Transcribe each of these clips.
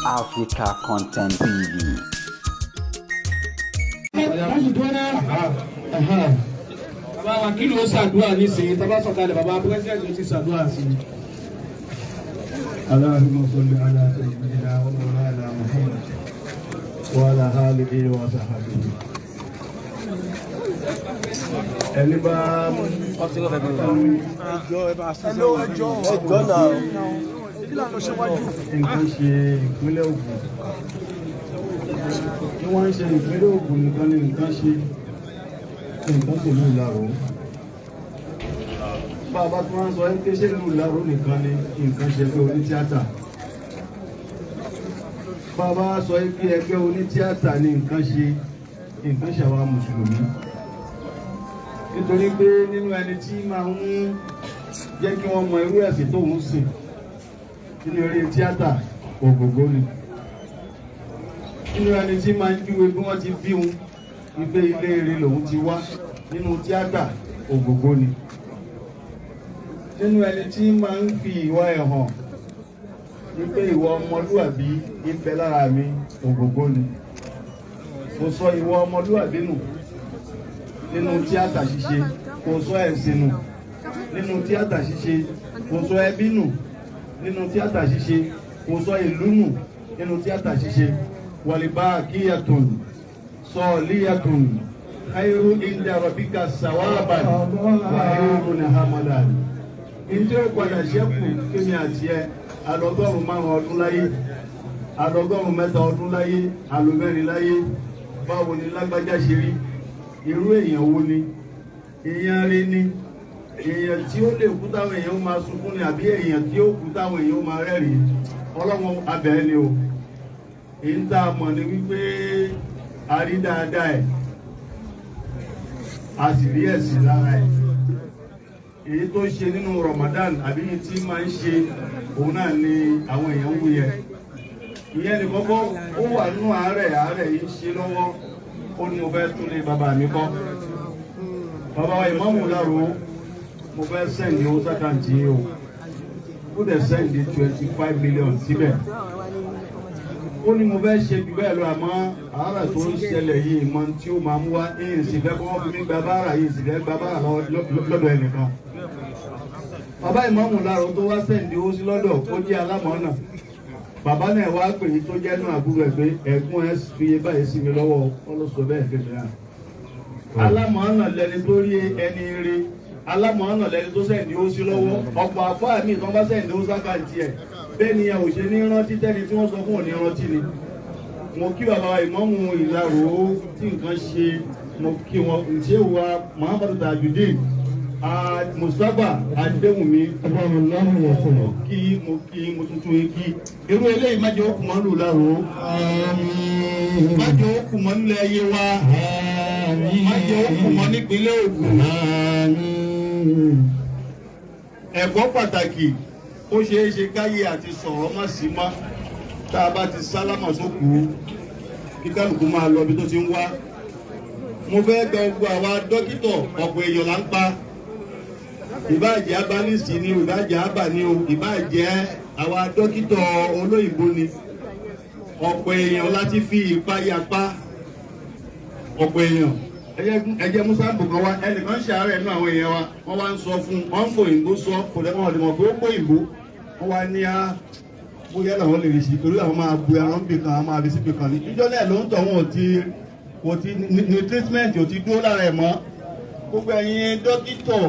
Africa Content TV. Bàbá wa kí ló ṣàdúrà nísìnyí tá bá sọ̀kalẹ̀ bàbá pírẹsidẹ̀ntì ti ṣàdúrà sí i. Allahumma salli ala sayyidina wa mawlana Muhammad wa ala alihi wa sahbihi. Ẹni bá ẹjọ́ náà nǹkan ṣe ìpínlẹ̀ Ògùn. Tí wọ́n ń ṣe ìpínlẹ̀ Ògùn nìkan ni nǹkan ṣe nǹkan kò ní ìlàrọ̀. Bàbá tí wọ́n ń sọ pé ṣé ìlú ìlàrọ̀ nìkan ni nǹkan ṣe pé onítíátà. Bàbá sọ pé ẹgbẹ́ onítíátà ni nǹkan ṣe àwa mùsùlùmí. Nítorí pé nínú ẹni tí máa ń jẹ́ kí wọ́n mọ irú ẹ̀sìn tó ń sìn nínú eré tíátà Ògògó ni. Nínú ẹni tí máa ń júwe bí wọ́n ti bí wọn wípé ilé eré lòun ti wá nínú tíátà Ògògó ni. Nínú ẹni tí máa ń fi ìwà ẹ̀ hàn wípé ìwà ọmọlúwàbí ń bẹ lára mi Ògògó ni. Kò sọ ìwà ọmọlúwàbí nù nínú tíátà ṣíṣe, kò sọ ẹ̀sìn nù nínú tíátà ṣíṣe, kò sọ ẹbí nù nínú tíátà ṣíṣe, kò sọ ìlú nù nínú tíátà ṣíṣe. Walibaqiyatun saliyatun khairu inda rabbika sawaban wa khairun hamalan. Ìjọ padà ṣẹ́kù kémi àti ẹ alọ́gọ́rùn-ún 5 ọdún láyé, alọ́gọ́rùn-ún 3 ọdún láyé, alọ́mẹ́rin láyé. Báwo ni lágbájá ṣe rí? Irú èèyàn wo ni? Èèyàn rí ni? Èèyàn tí ó lè kú táwọn èèyàn máa sunkún ni àbí èèyàn tí ó kú táwọn èèyàn máa rẹ́rìn? Ọlọ́run abẹ́ ni o. Èyí tá a mọ̀ ni wípé a rí dáadáa ẹ̀, a sì rí ẹ̀sìn lára ẹ̀. Èyí tó ṣe nínú Ramadan àbí èyí tí máa ń ṣe òun náà ni àwọn èèyàn ń wú yẹ. Ìyẹn ní kọ́kọ́ ó wà nínú àárẹ̀ yìí ṣe lọ́wọ́. Ó ní mo fẹ́ tún lé bàbá mi kọ́. Bàbá wa Ìmáàmù Láró, mo fẹ́ sẹ́ǹdì owó sákàǹtì yìí o. Ó dẹ̀ sẹ́ǹdì 25 million síbẹ̀. Ó ní mo fẹ́ ṣe jù bẹ́ẹ̀ lọ àmọ́ àárẹ̀ tó ń ṣẹlẹ̀ yìí mọ tí ó máa mú wá èyí sì fẹ́ kọ́ fún mi gba báárà yìí sì fẹ́ gba báárà lọ́dọ̀ ẹnìkan. Bàbá Ìmáàmù Láró tó wá sẹ́ǹdì owó sí lọ́dọ̀ ó jẹ́ alámọ̀ọ́nà. Bàbá náà wá pè é tó jẹ́ náà àbúrò ẹ̀ pé ẹ̀gbọ́n ẹ̀ fi báyìí sí mi lọ́wọ́ ọlọ́sọ bẹ́ẹ̀ fẹ́ fẹ́. Alámọ̀ọ́nà lẹni tó rí ẹni rí, alámọ̀ọ́nà lẹni tó sẹ́ǹdì owó sí lọ́wọ́. Ọ̀pọ̀ àfáà mi ìtàn bá sẹ́ǹdì owó sákàǹtì ẹ̀ bẹ́ẹ̀ ni ẹ ò ṣe ní rántí tẹ́ni tí wọ́n sọ fún òní rántí ni. Mo kí bàbá Ìmáàmù Ìlaró tí nǹkan ṣe, mo kí wọn ṣé wa Muhammadu Tajudeen Mustapha Adéwùmí mo kí mo tuntun yín kí. Irú eléyìí má jẹ́ òkú mọ́lù Ìlaró, má jẹ́ òkú mọ́ nílẹ̀ ayé wa, má jẹ́ òkú mọ́ nípínlẹ̀ Ògùn. Ẹ̀kọ́ pàtàkì ó ṣeé ṣe káyé àti sọ̀rọ̀ má sí mọ́ tá a bá ti sálámà sókù kí kálukú máa lọ bí tó ti ń wá. Mo fẹ́ gba gbogbo àwa dókítọ̀ ọ̀pọ̀ èèyàn là ń pa. Ìbáàjẹ́ abánísì ni o, ìbáàjẹ́ abà ni o, ìbáàjẹ́ àwa dókítọ̀ olóyìnbó ni. Ọ̀pọ̀ èèyàn láti fi ìpayà pa. Ọ̀pọ̀ èèyàn ẹjẹ musa ń bò kan wá ẹnìkan ṣàárẹ̀ nínú àwọn èèyàn wa wọ́n wá ń sọ fún wọn ń fò ìgbó sọ kò lẹ́wọ̀n ọ̀dìmọ̀ pé ó pò ìgbó wọ́n wá ní á bóyá làwọn lè rí sí torí àwọn máa bu ẹran bì kan àwọn máa fi síbi kan ní. Ìjọ náà ló ń tọ̀ wọn kò ti ní treatment ò ti dúró lára ẹ̀ mọ́. Gbogbo ẹ̀yin dókítọ̀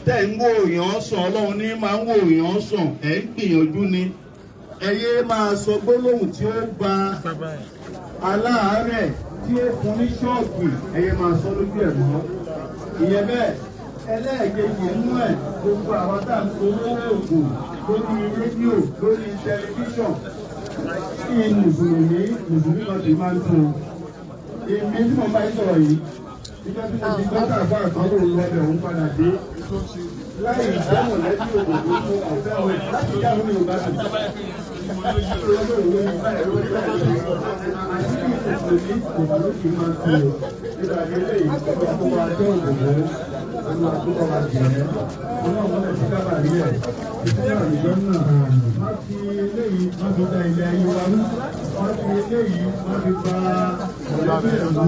tẹ̀ ń wò èèyàn sàn Ọlọ́run ní máa ń wò èèyàn sàn ẹ̀ ń gbìyànjú ni. Ẹ yé máa sọ gbólóhùn tí ó gba aláàárẹ̀ tí ó fún ní ṣọ́ọ̀kì ẹ̀yẹ máa sọ lójú ẹ̀ mọ́. Ìyẹn bẹ́ẹ̀ ẹlẹ́ẹ̀kejì nínú ẹ̀ gbogbo àwọn tá à ń polówó ògùn lórí rédíò lórí tẹlifíṣọ̀n kí mùsùlùmí kan ti máa ń tún un. Èmi tí mo bá ń sọ̀rọ̀ yìí nígbà tí mo ti gbọ́ kàfà àtọ́wò lọ́dẹ̀ òun padà dé láì dáhùn lẹ́bí òdòdó fún ọ̀fẹ́ òwe láti dáhùn ní Yorùbá sùn. olúwa tó bá wa jẹ́ ọlọ́run wọn lè fi kábàá rí ẹ̀ ìpínlẹ̀ àlùjọ náà má fi eléyìí má fi da ilé ayé wa rú má fi eléyìí má fi ba ọ̀lẹ́bí ẹ̀ rú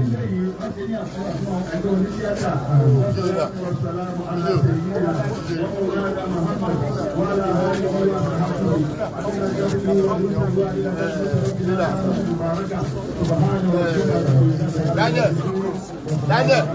eléyìí má fi ní àfọwọ́ fún ẹgbẹ́ oníṣẹ́ta wàsálàmù aláṣẹ́yìnà wàhálà Muhammad wàhálà ààrẹ wa sàhábà àti nàìjíríà wa lùsàlùwà ìlànà ìlànà ìbáraka subhanahu wa ta'ala. Daniel. Daniel.